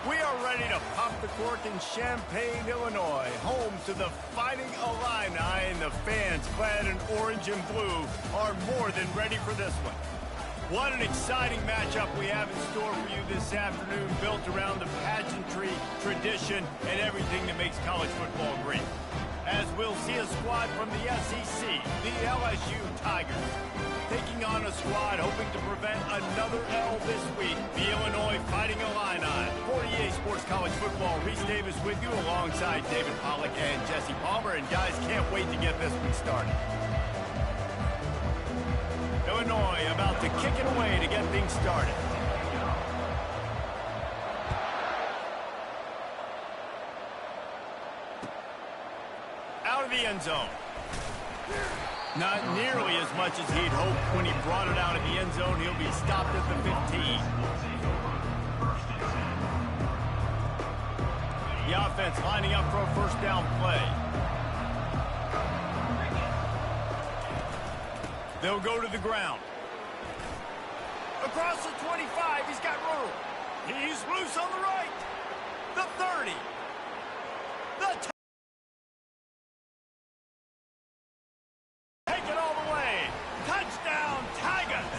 We are ready to pop the cork in Champaign, Illinois, home to the Fighting Illini, and the fans clad in orange and blue are more than ready for this one. What an exciting matchup we have in store for you this afternoon, built around the pageantry, tradition, and everything that makes college football great. As we'll see a squad from the SEC, the LSU Tigers, taking on a squad hoping to prevent another L this week, the Illinois Fighting Illini. For EA Sports College Football, Reese Davis with you alongside David Pollack and Jesse Palmer. And guys, can't wait to get this one started. Illinois about to kick it away to get things started. Out of the end zone. Not nearly as much as he'd hoped when he brought it out of the end zone. He'll be stopped at the 15. The offense lining up for a first down play. They'll go to the ground. Across the 25, he's got room. He's loose on the right. The 30. The take it all the way. Touchdown, Tigers.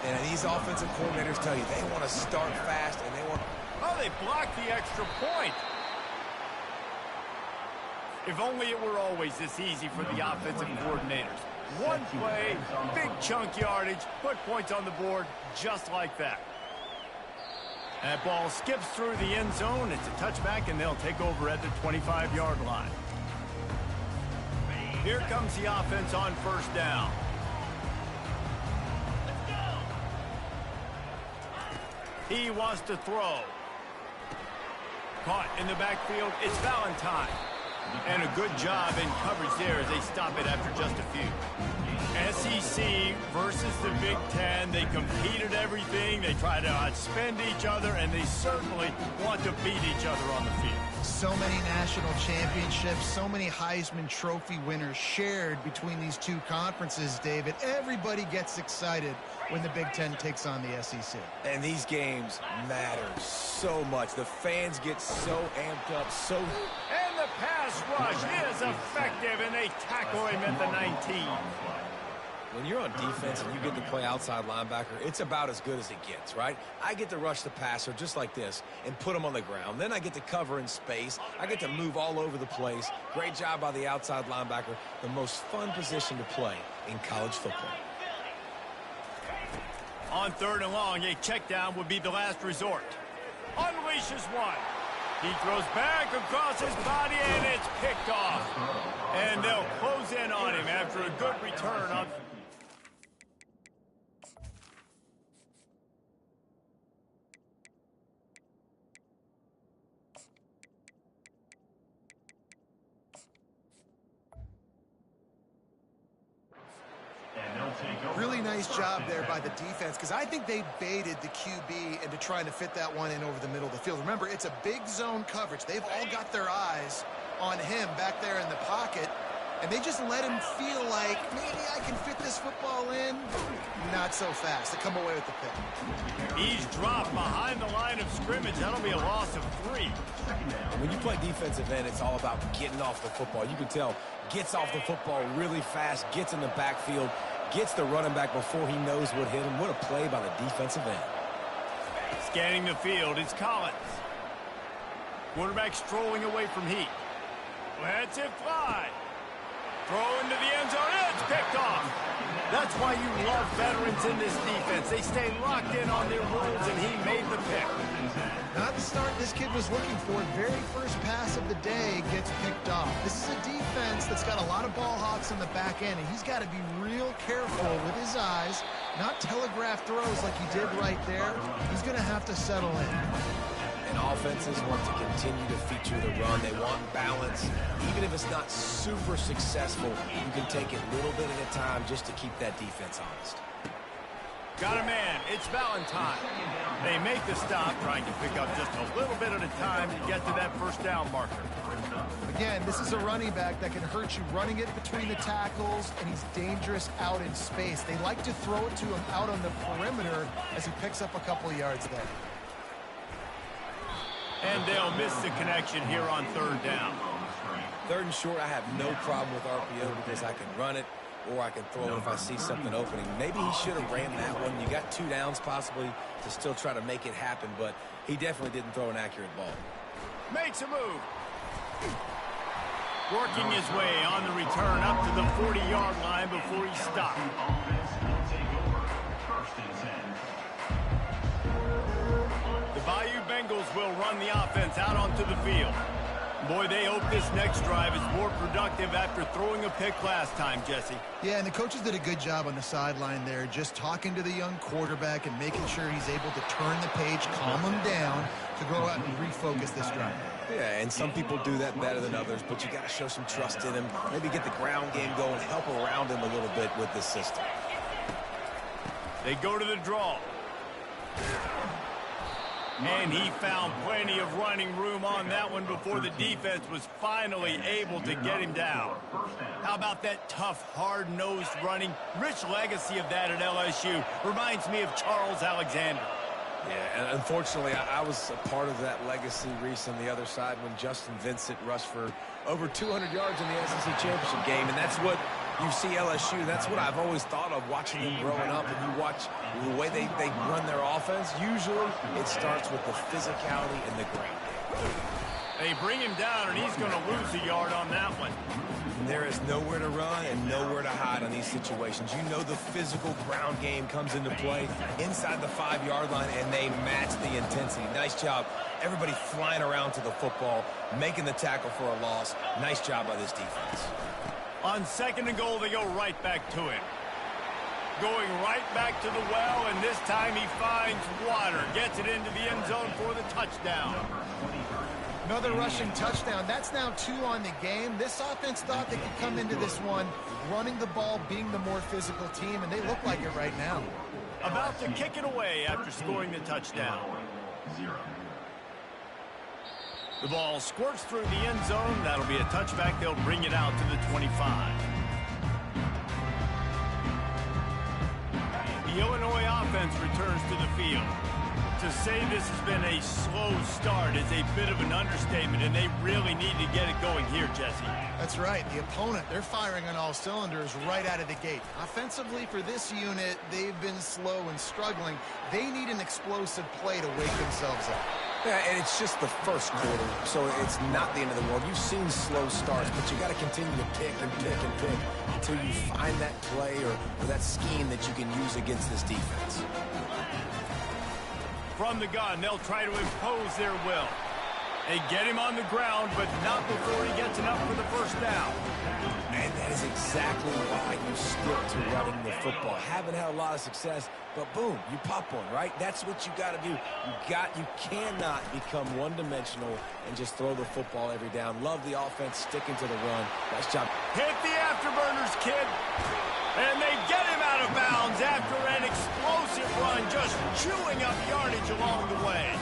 And these offensive coordinators tell you they want to start fast and they want... Oh, they blocked the extra point. If only it were always this easy for the offensive coordinators. One play, big chunk yardage, put points on the board just like that. That ball skips through the end zone. It's a touchback, and they'll take over at the 25-yard line. Here comes the offense on first down. He wants to throw. Caught in the backfield, it's Valentine. And a good job in coverage there as they stop it after just a few. SEC versus the Big Ten. They compete at everything. They try to outspend each other, and they certainly want to beat each other on the field. So many national championships, so many Heisman Trophy winners shared between these two conferences, David. Everybody gets excited when the Big Ten takes on the SEC. And these games matter so much. The fans get so amped up, so... And the pass rush is effective, and they tackle him at the 19. When you're on defense and you get to play outside linebacker, it's about as good as it gets, right? I get to rush the passer just like this and put him on the ground. Then I get to cover in space. I get to move all over the place. Great job by the outside linebacker. The most fun position to play in college football. On third and long, a check down would be the last resort. Unleashes one. He throws back across his body, and it's picked off. And they'll close in on him after a good return on... Really nice job there by the defense, because I think they baited the QB into trying to fit that one in over the middle of the field. Remember, it's a big zone coverage. They've all got their eyes on him back there in the pocket, and they just let him feel like, maybe I can fit this football in. Not so fast. They come away with the pick. He's dropped behind the line of scrimmage. That'll be a loss of 3. When you play defensive end, it's all about getting off the football. You can tell, gets off the football really fast, gets in the backfield, gets the running back before he knows what hit him. What a play by the defensive end. Scanning the field, it's Collins. Quarterback strolling away from Heat. Lets it fly. Throw into the end zone. It's picked off. That's why you love veterans in this defense. They stay locked in on their rules, and he made the pick. Not the start this kid was looking for. Very first pass of the day gets picked off. This is a defense that's got a lot of ball hawks in the back end, and he's got to be real careful with his eyes, not telegraph throws like he did right there. He's going to have to settle in. And offenses want to continue to feature the run. They want balance. Even if it's not super successful, you can take it little bit at a time just to keep that defense honest. Got a man. It's Valentine. They make the stop, trying to pick up just a little bit at a time to get to that first down marker. Again, this is a running back that can hurt you running it between the tackles, and he's dangerous out in space. They like to throw it to him out on the perimeter as he picks up a couple of yards there. And they'll miss the connection here on third down. Third and short, I have no problem with RPO because I can run it or I can throw it if I see something opening. Maybe he should have ran that one. You got 2 downs possibly to still try to make it happen, but he definitely didn't throw an accurate ball. Makes a move. Working his way on the return up to the 40-yard line before he stopped. The Bayou Bengals will run the offense out onto the field. Boy, they hope this next drive is more productive after throwing a pick last time, Jesse. Yeah, and the coaches did a good job on the sideline there, just talking to the young quarterback and making sure he's able to turn the page, calm him down to go out and refocus this drive. Yeah, and some people do that better than others, but you got to show some trust in him. Maybe get the ground game going, help around him a little bit with this system. They go to the draw. And he found plenty of running room on that one before the defense was finally able to get him down. How about that tough, hard-nosed running? Rich legacy of that at LSU. Reminds me of Charles Alexander. Yeah, and unfortunately, I was a part of that legacy, Reese, on the other side when Justin Vincent rushed for over 200 yards in the SEC championship game, and that's what you see LSU. That's what I've always thought of watching them growing up, and you watch the way they run their offense. Usually, it starts with the physicality and the ground game. They bring him down, and he's going to lose a yard on that one. There is nowhere to run and nowhere to hide on these situations. You know the physical ground game comes into play inside the 5-yard line, and they match the intensity. Nice job. Everybody flying around to the football, making the tackle for a loss. Nice job by this defense. On second and goal, they go right back to him. Going right back to the well, and this time he finds water. Gets it into the end zone for the touchdown. Another rushing touchdown. That's now 2 on the game. This offense thought they could come into this one running the ball, being the more physical team, and they look like it right now. About to kick it away after scoring the touchdown. The ball squirts through the end zone. That'll be a touchback. They'll bring it out to the 25. The Illinois offense returns to the field. To say this has been a slow start is a bit of an understatement, and they really need to get it going here, Jesse. That's right. The opponent, they're firing on all cylinders right out of the gate. Offensively, for this unit, they've been slow and struggling. They need an explosive play to wake themselves up. Yeah, and it's just the first quarter, so it's not the end of the world. You've seen slow starts, but you got to continue to pick and pick and pick until you find that play or that scheme that you can use against this defense. From the gun, they'll try to impose their will. They get him on the ground, but not before he gets enough for the first down. And that is exactly why you stick to running the football. Haven't had a lot of success, but boom, you pop one, right? That's what you got to do. You cannot become one-dimensional and just throw the football every down. Love the offense, sticking to the run. Nice job. Hit the afterburners, kid. And they get him out of bounds after an explosive run, just chewing up yardage along the way.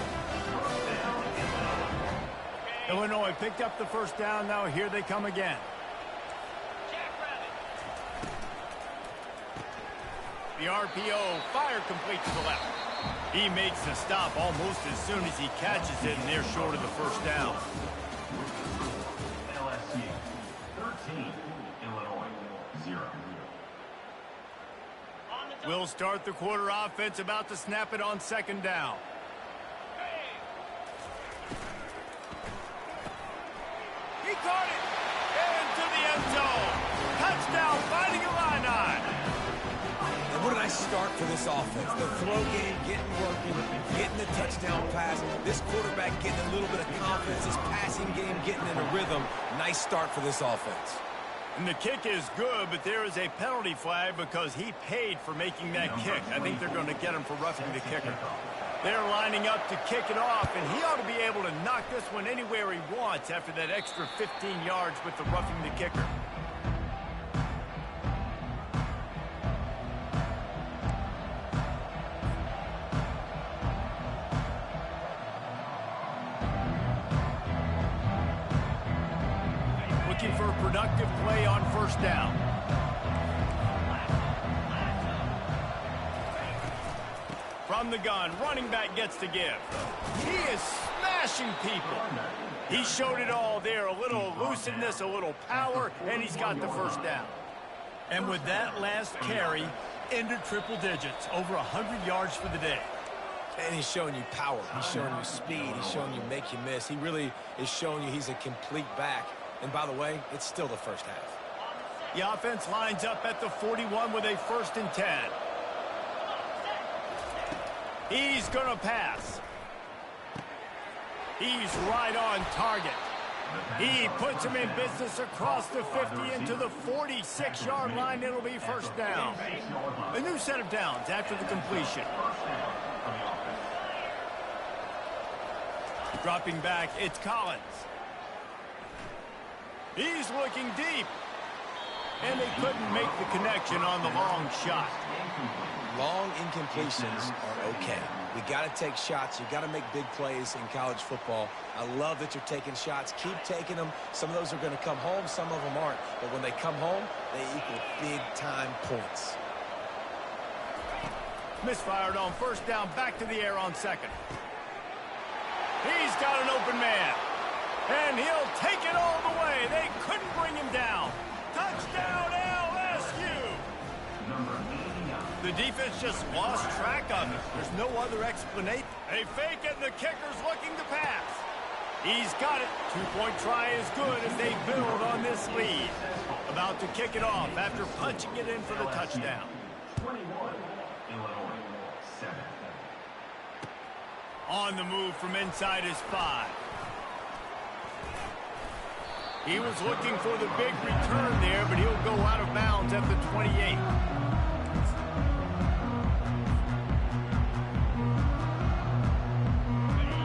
Illinois picked up the first down. Now here they come again. The RPO, fire complete to the left. He makes the stop almost as soon as he catches it, and they're short of the first down. LSU 13, Illinois 0. We'll start the quarter offense, about to snap it on second down. He caught it into the end zone. Touchdown, Fighting Illini. And what a nice start for this offense. The throw game getting working, getting the touchdown pass. This quarterback getting a little bit of confidence. His passing game getting in a rhythm. Nice start for this offense. And the kick is good, but there is a penalty flag because he paid for making that kick. I think they're going to get him for roughing the kicker. They're lining up to kick it off, and he ought to be able to knock this one anywhere he wants after that extra 15 yards with the roughing the kicker. Looking for a productive play on first down. From the gun, running back gets to give. He is smashing people. He showed it all there. A little elusiveness, a little power, and he's got the first down. And with that last carry, into triple digits, over 100 yards for the day. And he's showing you power. He's showing you speed. He's showing you make you miss. He really is showing you he's a complete back. And by the way, it's still the first half. The offense lines up at the 41 with a 1st and 10. He's going to pass. He's right on target. He puts him in business across the 50 into the 46-yard line. It'll be first down. A new set of downs after the completion. Dropping back, it's Collins. He's looking deep. And they couldn't make the connection on the long shot. Long incompletions are okay. We got to take shots. You got to make big plays in college football. I love that you're taking shots. Keep taking them. Some of those are going to come home. Some of them aren't. But when they come home, they equal big-time points. Misfired on first down. Back to the air on second. He's got an open man. And he'll take it all the way. They couldn't bring him down. Touchdown, LSU! The defense just lost track of it. There's no other explanation. They fake it, and the kicker's looking to pass. He's got it. 2-point try is good as they build on this lead. About to kick it off after punching it in for the touchdown. 21, Illinois, 7. On the move from inside his 5. He was looking for the big return there, but he'll go out of bounds at the 28.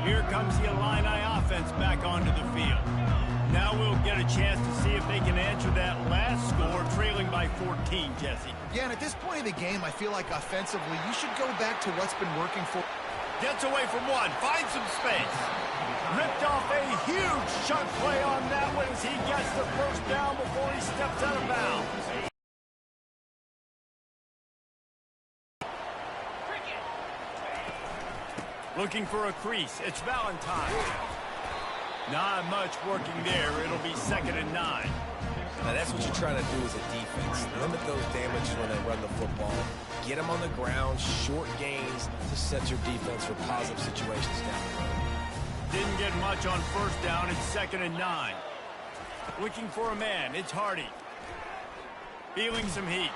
Here comes the Illini offense back onto the field. Now we'll get a chance to see if they can answer that last score, trailing by 14, Jesse. Yeah, and at this point in the game, I feel like offensively, you should go back to what's been working for. Gets away from one, finds some space. Ripped off a huge chunk play on that one as he gets the first down before he steps out of bounds. Looking for a crease. It's Valentine. Not much working there. It'll be 2nd and 9. Now, that's what you're trying to do as a defense. Limit those damages when they run the football. Get them on the ground, short gains to set your defense for positive situations down the road. Didn't get much on first down. It's 2nd and 9. Looking for a man. It's Hardy. Feeling some heat.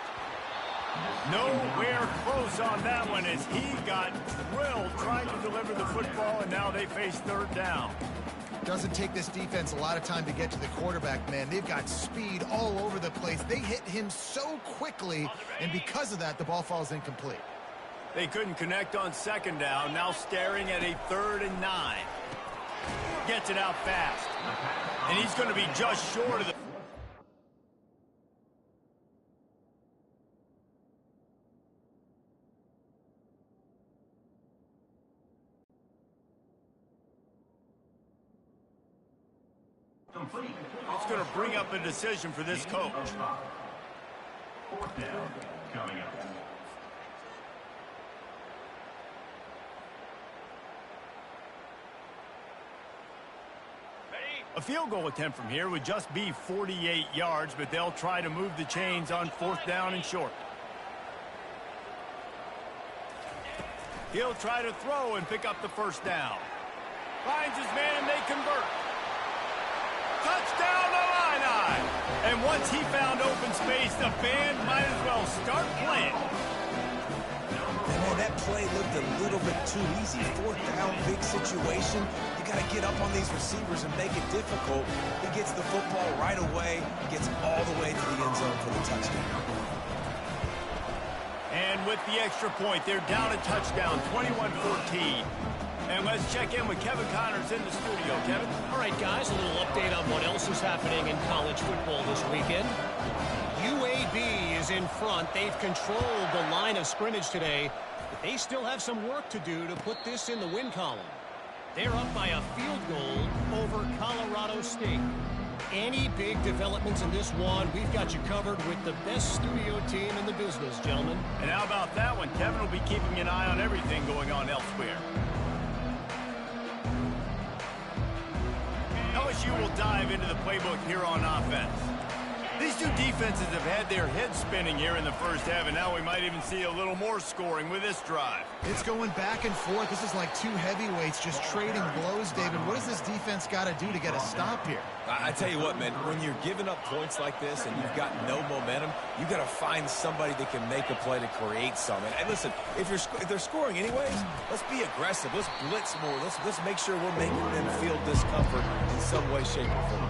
Nowhere close on that one as he got drilled trying to deliver the football, and now they face 3rd down. Doesn't take this defense a lot of time to get to the quarterback, man. They've got speed all over the place. They hit him so quickly, and because of that, the ball falls incomplete. They couldn't connect on 2nd down, now staring at a 3rd and 9. Gets it out fast. And he's going to be just short of the... It's going to bring up a decision for this coach. 4th down coming up. A field goal attempt from here would just be 48 yards, but they'll try to move the chains on 4th down and short. He'll try to throw and pick up the first down. Finds his man and they convert. Touchdown, Illini! And once he found open space, the band might as well start playing. Man, that play looked a little bit too easy. 4th down, big situation. You got to get up on these receivers and make it difficult. He gets the football right away, gets all the way to the end zone for the touchdown. And with the extra point, they're down a touchdown, 21-14. And let's check in with Kevin Connors in the studio. Kevin? All right, guys, a little update on what else is happening in college football this weekend. UAB is in front. They've controlled the line of scrimmage today, but they still have some work to do to put this in the win column. They're up by a field goal over Colorado State. any big developments in this one, we've got you covered with the best studio team in the business, gentlemen. And how about that one? Kevin will be keeping an eye on everything going on elsewhere. LSU will dive into the playbook here on offense. These two defenses have had their heads spinning here in the first half, and now we might even see a little more scoring with this drive. It's going back and forth. This is like two heavyweights just trading blows, David. What does this defense got to do to get a stop here? I tell you what, man, when you're giving up points like this and you've got no momentum, you got to find somebody that can make a play to create something. And listen, if they're scoring anyways, let's be aggressive. Let's blitz more. Let's make sure we're making them feel discomfort in some way, shape, or form.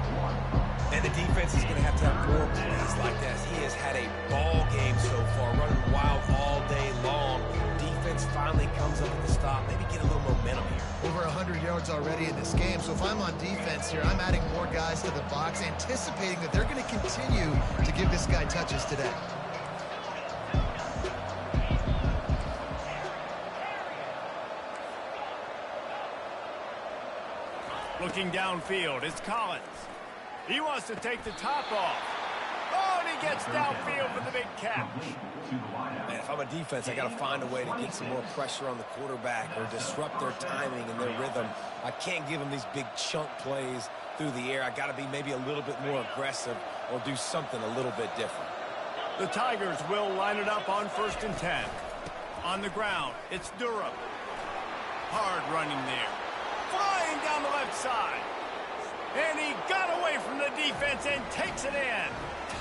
And the defense is going to have more plays like this. He has had a ball game so far, running wild all day long. Defense finally comes up with the stop. Maybe get a little momentum here. Over 100 yards already in this game. So if I'm on defense here, I'm adding more guys to the box, anticipating that they're going to continue to give this guy touches today. Looking downfield, it's Collins. He wants to take the top off. Oh, and he gets downfield for the big catch. Man, if I'm a defense, I got to find a way to get some more pressure on the quarterback or disrupt their timing and their rhythm. I can't give them these big chunk plays through the air. I got to be maybe a little bit more aggressive or do something a little bit different. The Tigers will line it up on 1st and 10. On the ground, it's Durham. Hard running there. Flying down the left side. And he got away from the defense and takes it in.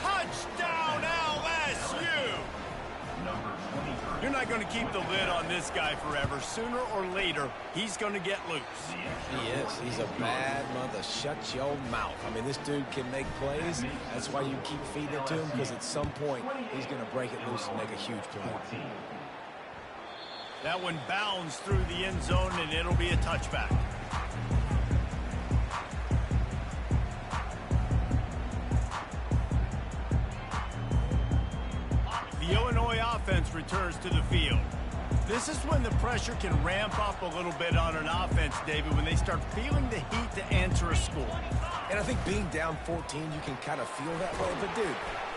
Touchdown, LSU! You're not going to keep the lid on this guy forever. Sooner or later, he's going to get loose. He is. He's a bad mother. Shut your mouth. I mean, this dude can make plays. That's why you keep feeding it to him, because at some point, he's going to break it loose and make a huge play. That one bounds through the end zone, and it'll be a touchback. The Illinois offense returns to the field. This is when the pressure can ramp up a little bit on an offense, David, when they start feeling the heat to answer a score. And I think being down 14, you can kind of feel that way. But, dude,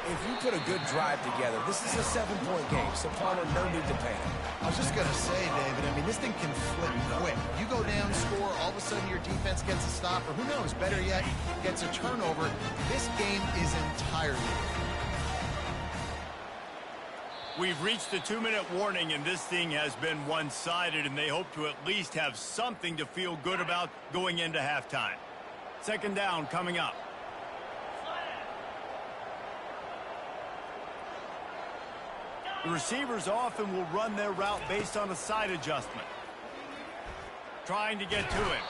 if you put a good drive together, this is a 7-point game, so Palmer, no need to panic. I was just going to say, David, I mean, this thing can flip quick. You go down, score, all of a sudden your defense gets a stop, or who knows, better yet, gets a turnover. This game is entirely. We've reached the 2-minute warning, and this thing has been one-sided, and they hope to at least have something to feel good about going into halftime. 2nd down coming up. The receivers often will run their route based on a side adjustment. Trying to get to him.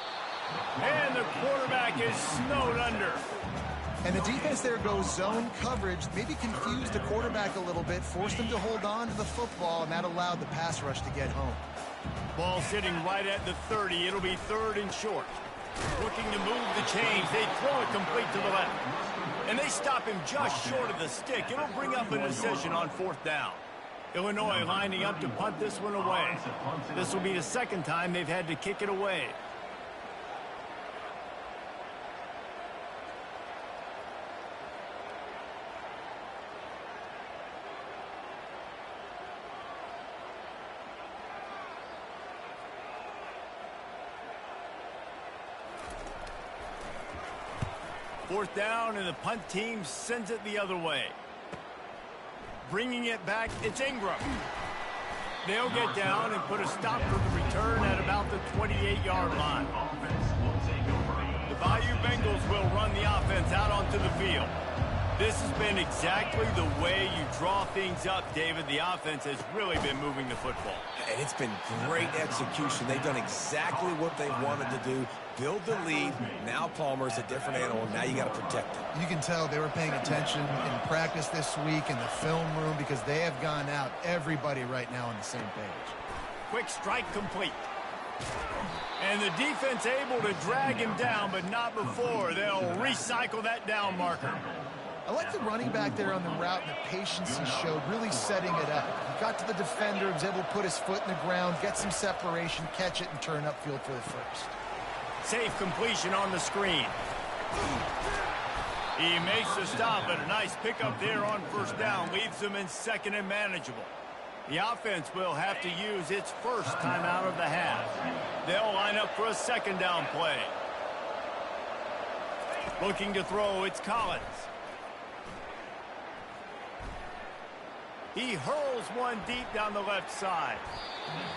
And the quarterback is snowed under. And the defense there goes zone coverage, maybe confused the quarterback a little bit, forced him to hold on to the football, and that allowed the pass rush to get home. Ball sitting right at the 30. It'll be 3rd and short. Looking to move the chains. They throw it complete to the left. And they stop him just short of the stick. It'll bring up a decision on 4th down. Illinois lining up to punt this one away. This will be the 2nd time they've had to kick it away. Fourth down, and the punt team sends it the other way. Bringing it back, it's Ingram. They'll get down and put a stop for the return at about the 28-yard line. The Bayou Bengals will run the offense out onto the field. This has been exactly the way you draw things up, David. The offense has really been moving the football. And it's been great execution. They've done exactly what they wanted to do. Build the lead. Now Palmer's a different animal. Now you got to protect him. You can tell they were paying attention in practice this week in the film room because they have gone out, everybody right now on the same page. Quick strike complete. And the defense able to drag him down, but not before. They'll recycle that down marker. I like the running back there on the route and the patience he showed, really setting it up. He got to the defender, was able to put his foot in the ground, get some separation, catch it, and turn upfield for the first. Safe completion on the screen. He makes the stop, but a nice pickup there on first down. Leaves them in second and manageable. The offense will have to use its first timeout of the half. They'll line up for a second down play. Looking to throw, it's Collins. He hurls one deep down the left side.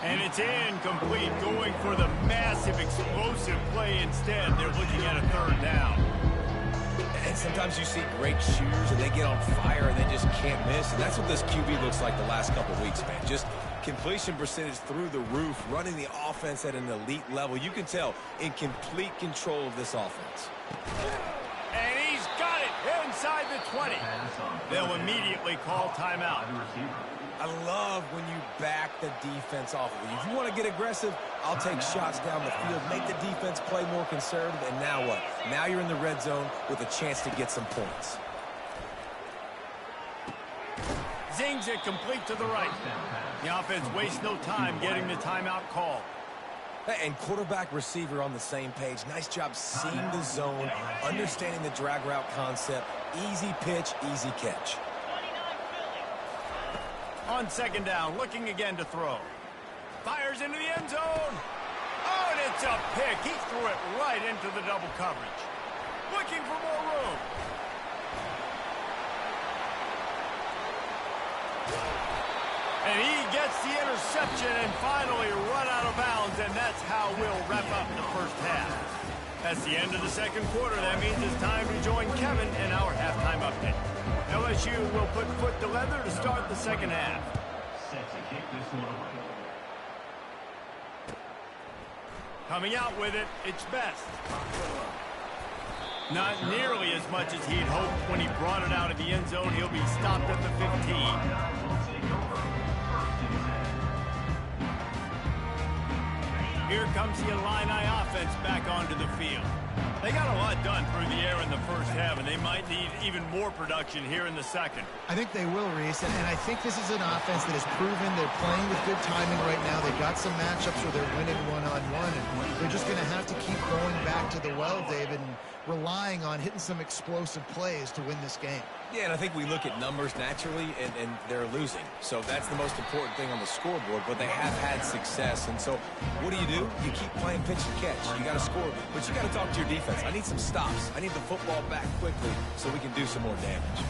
And it's incomplete, going for the massive, explosive play instead. They're looking at a third down. And sometimes you see great shooters and they get on fire and they just can't miss. And that's what this QB looks like the last couple weeks, man. Just completion percentage through the roof, running the offense at an elite level. You can tell in complete control of this offense. And he's got it inside the 20. They'll immediately call timeout. I love when you back the defense off of you. If you want to get aggressive, I'll take shots down the field, make the defense play more conservative, and now what? Now you're in the red zone with a chance to get some points. Zings it complete to the right. The offense wastes no time getting the timeout called. And quarterback receiver on the same page. Nice job seeing the zone, understanding the drag route concept. Easy pitch, easy catch. On second down, looking again to throw. Fires into the end zone. Oh, and it's a pick. He threw it right into the double coverage. Looking for more room. And he gets the interception and finally run out of bounds, and that's how we'll wrap up the first half. That's the end of the second quarter. That means it's time to join Kevin in our halftime update. LSU will put foot to leather to start the second half. Set to kick this one away. Coming out with it, it's Best. Not nearly as much as he'd hoped when he brought it out of the end zone. He'll be stopped at the 15. Here comes the Illini offense back onto the field. They got a lot done through the air in the first half, and they might need even more production here in the second. I think they will, Reese, and I think this is an offense that has proven they're playing with good timing right now. They've got some matchups where they're winning one-on-one, and they're just going to have to keep going back to the well, David, and relying on hitting some explosive plays to win this game. Yeah, and I think we look at numbers naturally, and they're losing. So that's the most important thing on the scoreboard, but they have had success. And so what do? You keep playing pitch and catch. You got to score, but you got to talk to your defense. I need some stops. I need the football back quickly so we can do some more damage.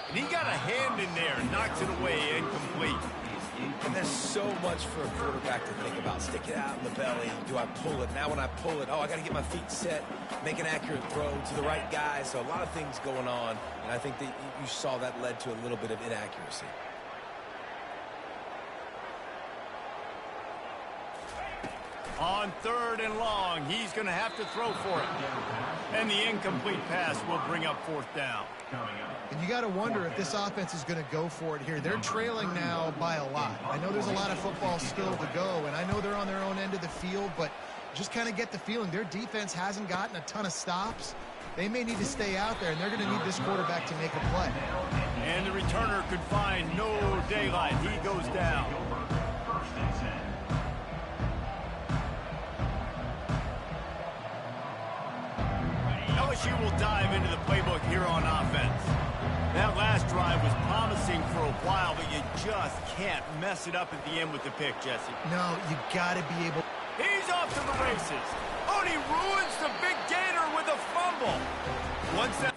And he got a hand in there, knocks it away, incomplete. And there's so much for a quarterback to think about. Stick it out in the belly. Do I pull it? Now when I pull it, oh, I got to get my feet set, make an accurate throw to the right guy. So a lot of things going on, and I think that you saw that led to a little bit of inaccuracy. On third and long, he's going to have to throw for it. And the incomplete pass will bring up fourth down. And you got to wonder if this offense is going to go for it here. They're trailing now by a lot. I know there's a lot of football still to go, and I know they're on their own end of the field, but just kind of get the feeling their defense hasn't gotten a ton of stops. They may need to stay out there, and they're going to need this quarterback to make a play. And the returner could find no daylight. He goes down. LSU will dive into the playbook here on offense. That last drive was promising for a while, but you just can't mess it up at the end with the pick, Jesse. No, you got to be able. He's off to the races. Oh, and he ruins the big gainer with a fumble. Once that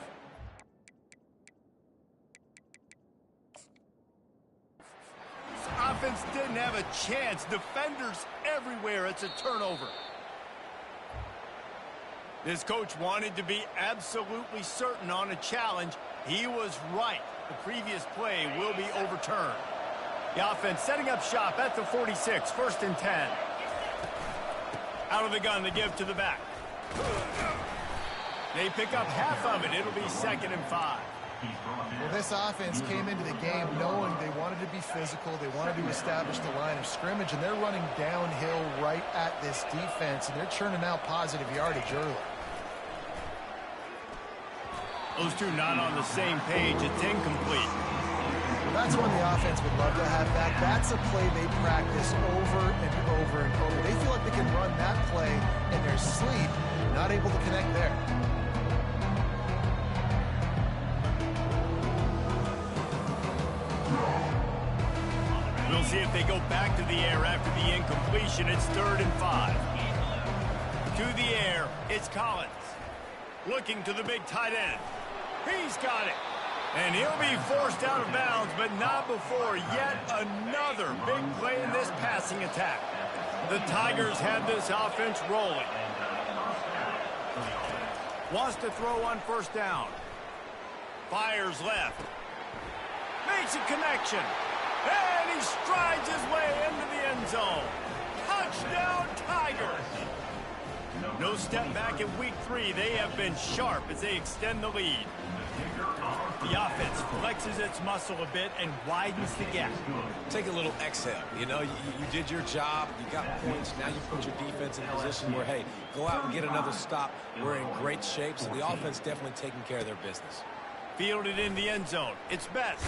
offense didn't have a chance. Defenders everywhere. It's a turnover. This coach wanted to be absolutely certain on a challenge. He was right. The previous play will be overturned. The offense setting up shop at the 46, first and 10. Out of the gun, the give to the back. They pick up half of it. It'll be 2nd and 5. Well, this offense came into the game knowing they wanted to be physical. They wanted to establish the line of scrimmage, and they're running downhill right at this defense, and they're churning out positive yardage early. Those two not on the same page. It's incomplete. That's one the offense would love to have back. That's a play they practice over and over and over. They feel like they can run that play in their sleep, not able to connect there. We'll see if they go back to the air after the incompletion. It's 3rd and 5. To the air, it's Collins. Looking to the big tight end. He's got it. And he'll be forced out of bounds, but not before yet another big play in this passing attack. The Tigers have this offense rolling. Wants to throw on 1st down. Fires left. Makes a connection. And he strides his way into the end zone. Touchdown, Tigers! No step back in week 3. They have been sharp as they extend the lead. The offense flexes its muscle a bit and widens the gap. Take a little exhale. You know, you did your job. You got points. Now you put your defense in a position where, hey, go out and get another stop. We're in great shape, so the offense definitely taking care of their business. Fielded in the end zone. It's Best.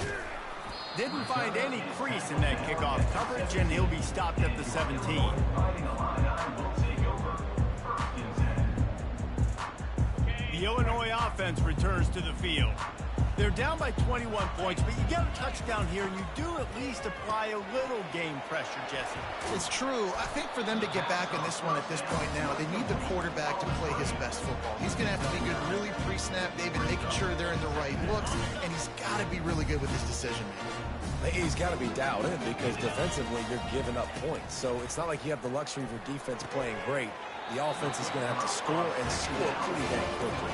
Didn't find any crease in that kickoff coverage, and he'll be stopped at the 17. The Illinois offense returns to the field. They're down by 21 points, but you get a touchdown here, and you do at least apply a little game pressure, Jesse. It's true. I think for them to get back in this one at this point now, they need the quarterback to play his best football. He's going to have to be good really pre-snap, David, making sure they're in the right looks, and he's got to be really good with his decision-making. He's got to be dialed in because defensively you're giving up points. So it's not like you have the luxury of your defense playing great. The offense is going to have to score and score pretty damn quickly.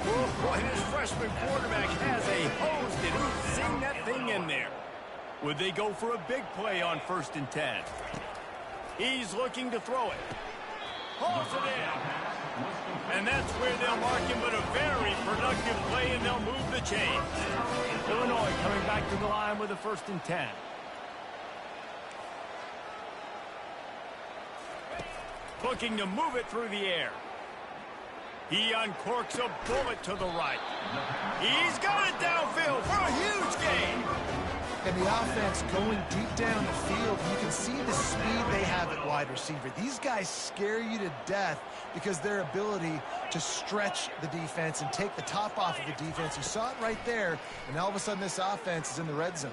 Oh, boy, this freshman quarterback has a hose. Did he sing that thing in there? Would they go for a big play on 1st and 10? He's looking to throw it. Pulls it in. And that's where they'll mark him, but a very productive play, and they'll move the chains. Illinois coming back to the line with a 1st and 10. Looking to move it through the air. He uncorks a bullet to the right. He's got it downfield for a huge gain. And the offense going deep down the field, you can see the speed they have at wide receiver. These guys scare you to death because their ability to stretch the defense and take the top off of the defense. You saw it right there, and all of a sudden this offense is in the red zone.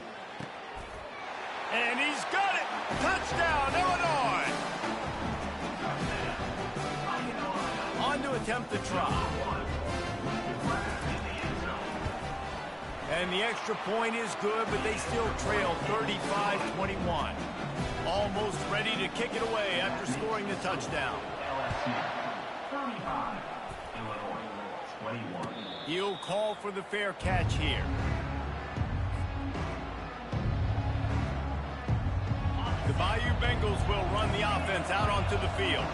And he's got it. Touchdown, Illinois. On to attempt the try. And the extra point is good, but they still trail 35-21. Almost ready to kick it away after scoring the touchdown. LSU 35, Illinois 21. He'll call for the fair catch here. The Bayou Bengals will run the offense out onto the field.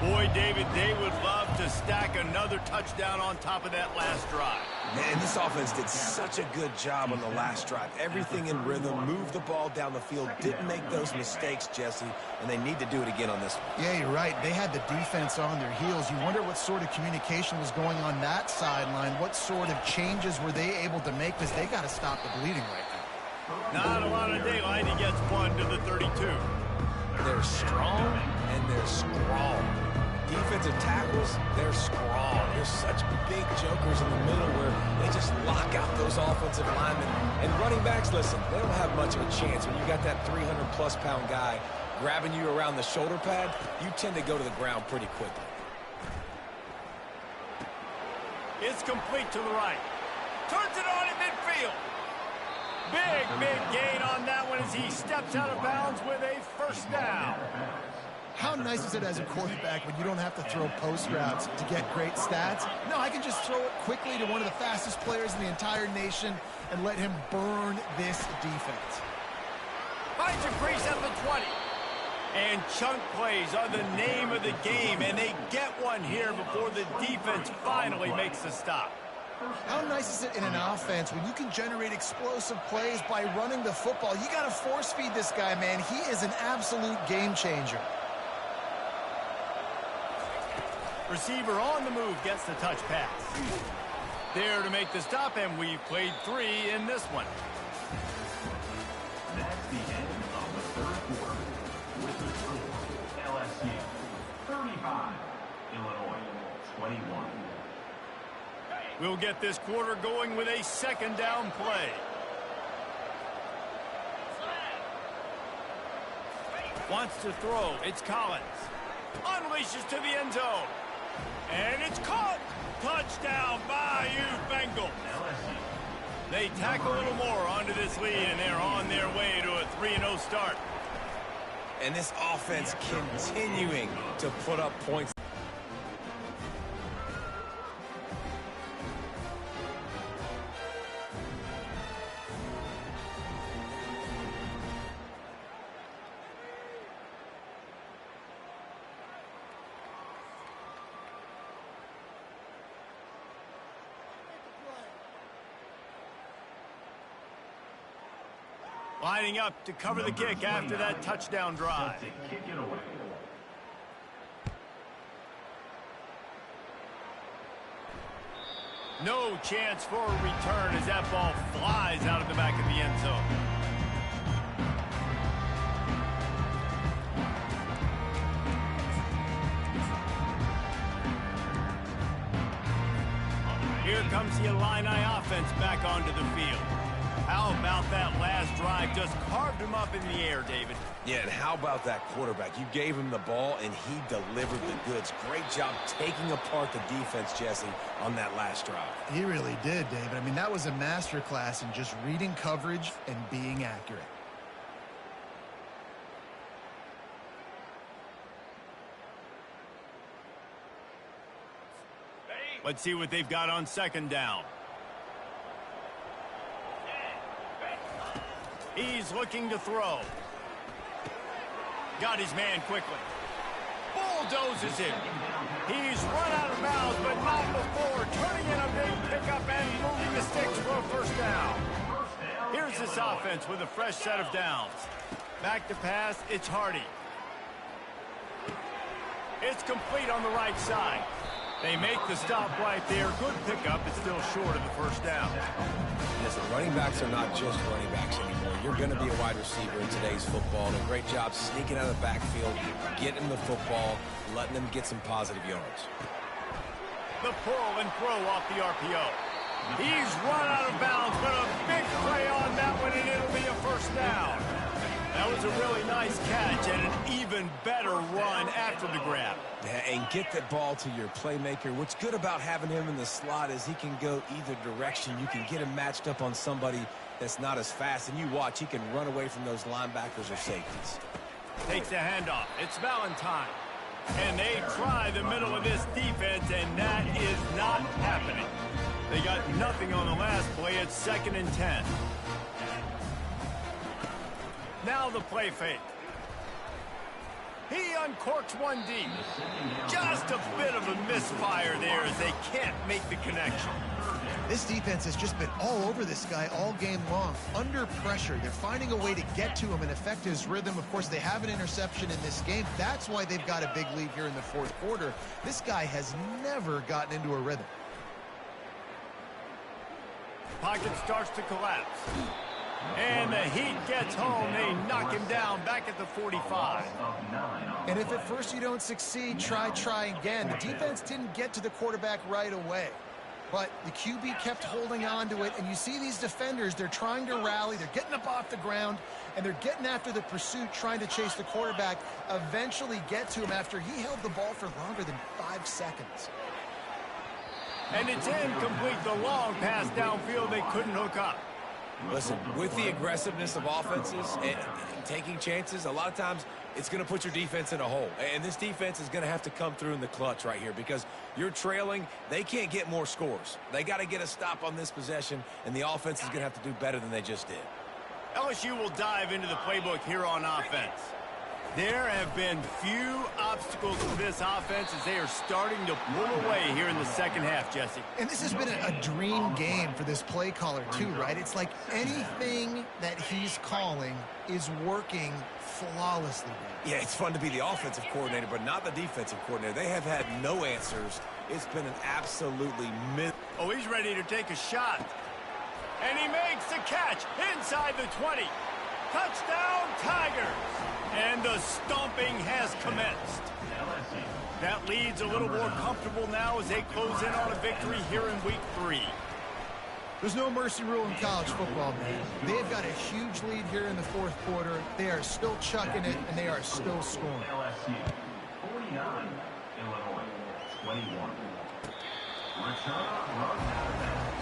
Boy, David, they would love to stack another touchdown on top of that last drive. Man, this offense did such a good job on the last drive. Everything in rhythm, moved the ball down the field, didn't make those mistakes, Jesse, and they need to do it again on this one. Yeah, you're right. They had the defense on their heels. You wonder what sort of communication was going on that sideline. What sort of changes were they able to make, because they got to stop the bleeding right now. Not a lot of daylight. He gets one to the 32. They're strong and they're strong. Defensive tackles, they're strong. There's such big jokers in the middle where they just lock out those offensive linemen. And running backs, listen, they don't have much of a chance. When you got that 300-plus pound guy grabbing you around the shoulder pad, you tend to go to the ground pretty quickly. It's complete to the right. Turns it on in midfield. Big gain on that one as he steps out of bounds with a 1st down. How nice is it as a quarterback when you don't have to throw post routes to get great stats? No, I can just throw it quickly to one of the fastest players in the entire nation and let him burn this defense. Finds a crease at the 20. And chunk plays are the name of the game, and they get one here before the defense finally makes the stop. How nice is it in an offense when you can generate explosive plays by running the football? You got to force feed this guy, man. He is an absolute game changer. Receiver on the move gets the touch pass. There to make the stop, and we've played 3 in this one. We'll get this quarter going with a second down play. Wants to throw. It's Collins. Unleashes to the end zone. And it's caught. Touchdown, Bayou Bengal. They tack a little more onto this lead, and they're on their way to a 3-0 start. And this offense continuing to put up points. Lining up to cover the kick after that touchdown drive. No chance for a return as that ball flies out of the back of the end zone. Here comes the Illini offense back onto the field. How about that last drive? Just carved him up in the air, David. Yeah, and how about that quarterback? You gave him the ball, and he delivered the goods. Great job taking apart the defense, Jesse, on that last drive. He really did, David. I mean, that was a masterclass in just reading coverage and being accurate. Let's see what they've got on second down. He's looking to throw. Got his man quickly. Bulldozes him. He's run out of bounds, but not before turning in a big pickup and moving the sticks for a first down. Here's this offense with a fresh set of downs. Back to pass, it's Hardy. It's complete on the right side. They make the stop right there. Good pickup, but still short of the first down. Listen, running backs are not just running backs anymore. You're going to be a wide receiver in today's football. And a great job sneaking out of the backfield, getting the football, letting them get some positive yards. The pull and throw off the RPO. He's run out of bounds, but a big play on that one, and it'll be a first down. That was a really nice catch and an even better run after the grab. Yeah, and get the ball to your playmaker. What's good about having him in the slot is he can go either direction. You can get him matched up on somebody that's not as fast, and you watch, he can run away from those linebackers or safeties. Takes the handoff. It's Valentine. And they try the middle of this defense, and that is not happening. They got nothing on the last play. It's 2nd and 10. Now the play fake. He uncorks one deep. Just a bit of a misfire there as they can't make the connection. This defense has just been all over this guy all game long. Under pressure, they're finding a way to get to him and affect his rhythm. Of course, they have an interception in this game. That's why they've got a big lead here in the fourth quarter. This guy has never gotten into a rhythm. Pocket starts to collapse. And the Heat gets home. They knock him down back at the 45. And if at first you don't succeed, try again. The defense didn't get to the quarterback right away. But the QB kept holding on to it. And you see these defenders, they're trying to rally. They're getting up off the ground. And they're getting after the pursuit, trying to chase the quarterback. Eventually get to him after he held the ball for longer than 5 seconds. And it's incomplete. The long pass downfield, they couldn't hook up. Listen, with the aggressiveness of offenses and taking chances, a lot of times it's going to put your defense in a hole. And this defense is going to have to come through in the clutch right here because you're trailing. They can't get more scores. They got to get a stop on this possession, and the offense is going to have to do better than they just did. LSU will dive into the playbook here on offense. There have been few obstacles for this offense as they are starting to pull away here in the second half, Jesse. And this has been a dream game for this play caller too, right? It's like anything that he's calling is working flawlessly. Yeah, it's fun to be the offensive coordinator, but not the defensive coordinator. They have had no answers. It's been an absolutely Oh, he's ready to take a shot. And he makes the catch inside the 20. Touchdown, Tigers. And the stomping has commenced. That lead's a little more comfortable now as they close in on a victory here in week 3. There's no mercy rule in college football, man. They've got a huge lead here in the fourth quarter. They are still chucking it, and they are still scoring. LSU 49, Illinois 21. Return run out of bounds.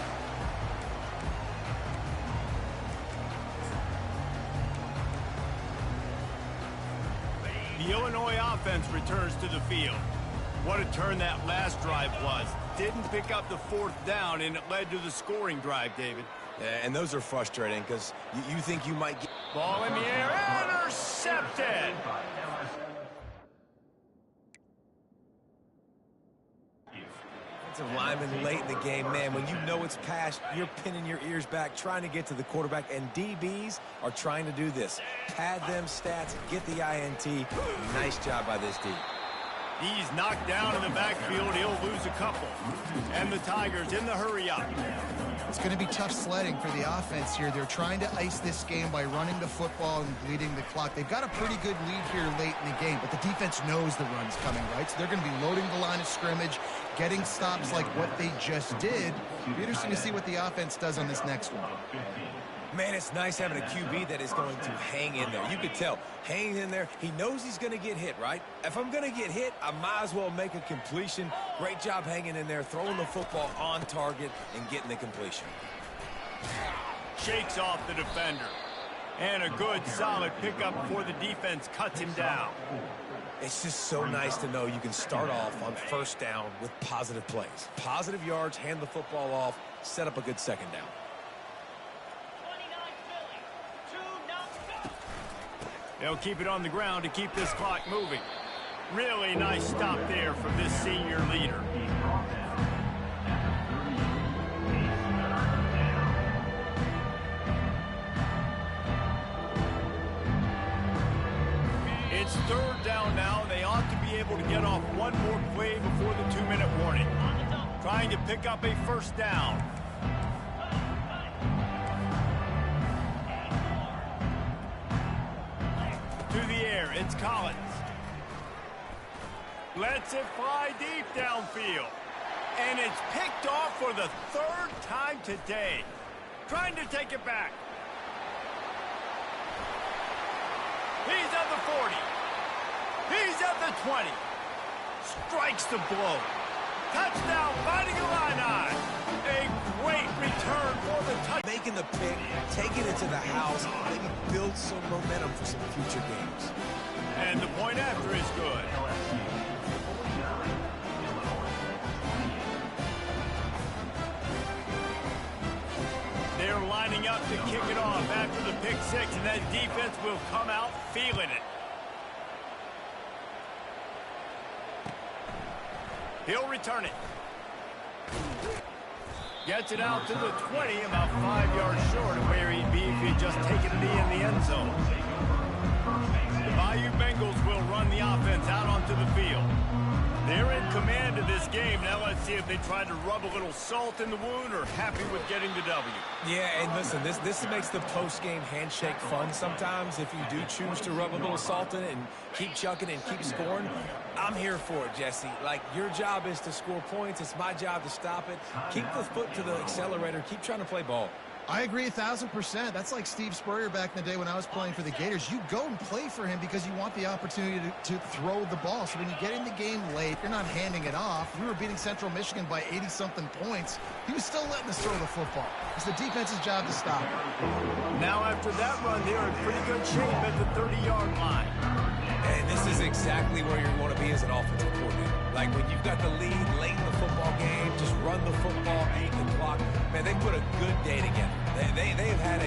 The Illinois offense returns to the field. What a turn that last drive was. Didn't pick up the 4th down, and it led to the scoring drive, David. Yeah, and those are frustrating because you think you might get... Ball in the air, intercepted! Defensive lineman late in the game, man, when you know it's past, you're pinning your ears back, trying to get to the quarterback, and DBs are trying to do this. Pad them stats, get the INT. Nice job by this D. He's knocked down in the backfield. He'll lose a couple. And the Tigers in the hurry up. It's going to be tough sledding for the offense here. They're trying to ice this game by running the football and bleeding the clock. They've got a pretty good lead here late in the game, but the defense knows the run's coming, right? So they're going to be loading the line of scrimmage, getting stops like what they just did. It'll be interesting to see what the offense does on this next one. Man, it's nice having a QB that is going to hang in there. You could tell, hanging in there, he knows he's going to get hit, right? If I'm going to get hit, I might as well make a completion. Great job hanging in there, throwing the football on target and getting the completion. Shakes off the defender. And a good, solid pickup before the defense cuts him down. It's just so nice to know you can start off on 1st down with positive plays. Positive yards, hand the football off, set up a good 2nd down. They'll keep it on the ground to keep this clock moving. Really nice stop there from this senior leader. It's 3rd down now. They ought to be able to get off one more play before the 2-minute warning. Trying to pick up a 1st down. To the air, it's Collins. Lets it fly deep downfield. And it's picked off for the 3rd time today. Trying to take it back. He's at the 40. He's at the 20. Strikes the blow. Touchdown, Fighting Illini. A great return for the touchdown. Making the pick, taking it to the house, maybe build some momentum for some future games. And the point after is good. They're lining up to kick it off after the pick 6, and that defense will come out feeling it. He'll return it. Gets it out to the 20, about 5 yards short of where he'd be if he'd just taken it in the end zone. The Bayou Bengals will run the offense out onto the field. They're in command of this game. Now let's see if they try to rub a little salt in the wound or happy with getting the W. Yeah, and listen, this makes the post-game handshake fun sometimes if you do choose to rub a little salt in it and keep chucking and keep scoring. I'm here for it, Jesse. Like, your job is to score points. It's my job to stop it. Keep the foot to the accelerator. Keep trying to play ball. I agree 1,000%. That's like Steve Spurrier back in the day when I was playing for the Gators. You go and play for him because you want the opportunity to throw the ball. So when you get in the game late, you're not handing it off. We were beating Central Michigan by 80-something points. He was still letting us throw the football. It's the defense's job to stop it. Now after that run, they're in pretty good shape at the 30-yard line. And this is exactly where you want to be as an offensive coordinator. Like, when you've got the lead late in the football game, just run the football, eat the clock. Man, they put a good day together. They've had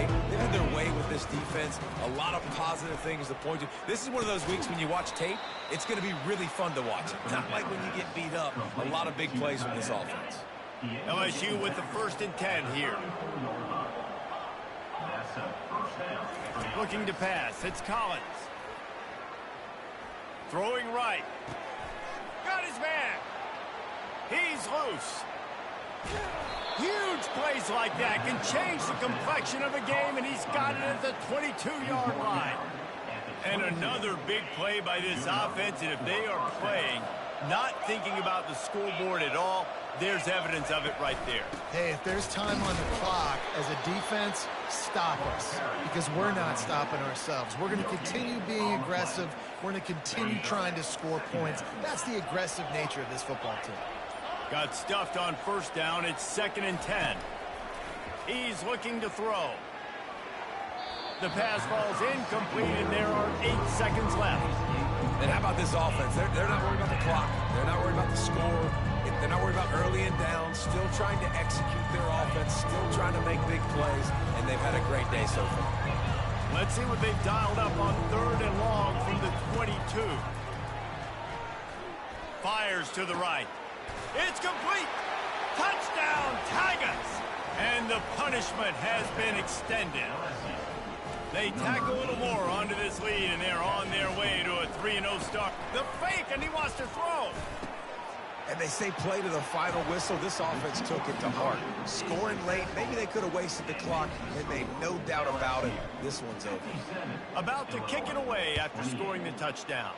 their way with this defense. A lot of positive things to point to. This is one of those weeks when you watch tape, it's going to be really fun to watch. Not like when you get beat up. A lot of big plays from this offense. LSU with the 1st and 10 here. Looking to pass. It's Collins. Throwing right. Got his man. He's loose. Huge plays like that can change the complexion of a game, and he's got it at the 22-yard line. And a Another big play by this offense, and if they are playing, not thinking about the scoreboard at all, there's evidence of it right there. Hey, if there's time on the clock, as a defense, stop us, because we're not stopping ourselves. We're going to continue being aggressive. We're going to continue trying to score points. That's the aggressive nature of this football team. Got stuffed on first down. It's 2nd and 10. He's looking to throw. The pass falls incomplete, and there are 8 seconds left. And how about this offense? They're not worried about the clock. They're not worried about the score. They're not worried about early and down. Still trying to execute their offense. Still trying to make big plays. And they've had a great day so far. Let's see what they've dialed up on 3rd and long from the 22. Fires to the right. It's complete. Touchdown, Tigers. And the punishment has been extended. They tack a little more onto this lead, and they're on their way to a 3-0 start. The fake, and he wants to throw. And they say play to the final whistle. This offense took it to heart. Scoring late, maybe they could have wasted the clock, and made no doubt about it. This one's over. About to kick it away after scoring the touchdown.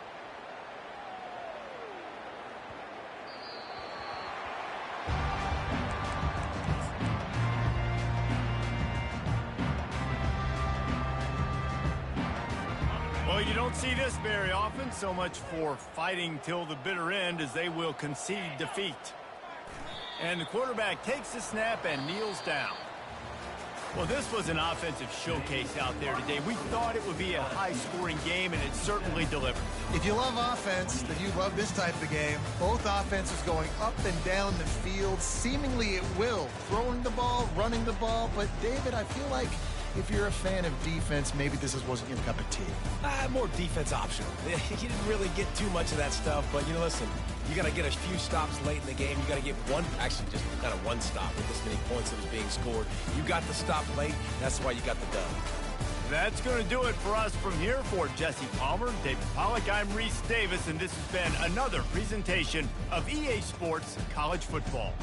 Well, you don't see this very often. So much for fighting till the bitter end, as they will concede defeat. And the quarterback takes the snap and kneels down. Well, this was an offensive showcase out there today. We thought it would be a high-scoring game, and it certainly delivered. If you love offense, then you love this type of game. Both offenses going up and down the field, seemingly at will. Throwing the ball, running the ball. But, David, I feel like if you're a fan of defense, maybe this wasn't your cup of tea. More defense optional. You didn't really get too much of that stuff, but, you know, listen, you got to get a few stops late in the game. You got to get one, actually just kind of one stop with this many points that was being scored. You got the stop late. That's why you got the dub. That's going to do it for us from here. For Jesse Palmer, David Pollack, I'm Reese Davis, and this has been another presentation of EA Sports College Football.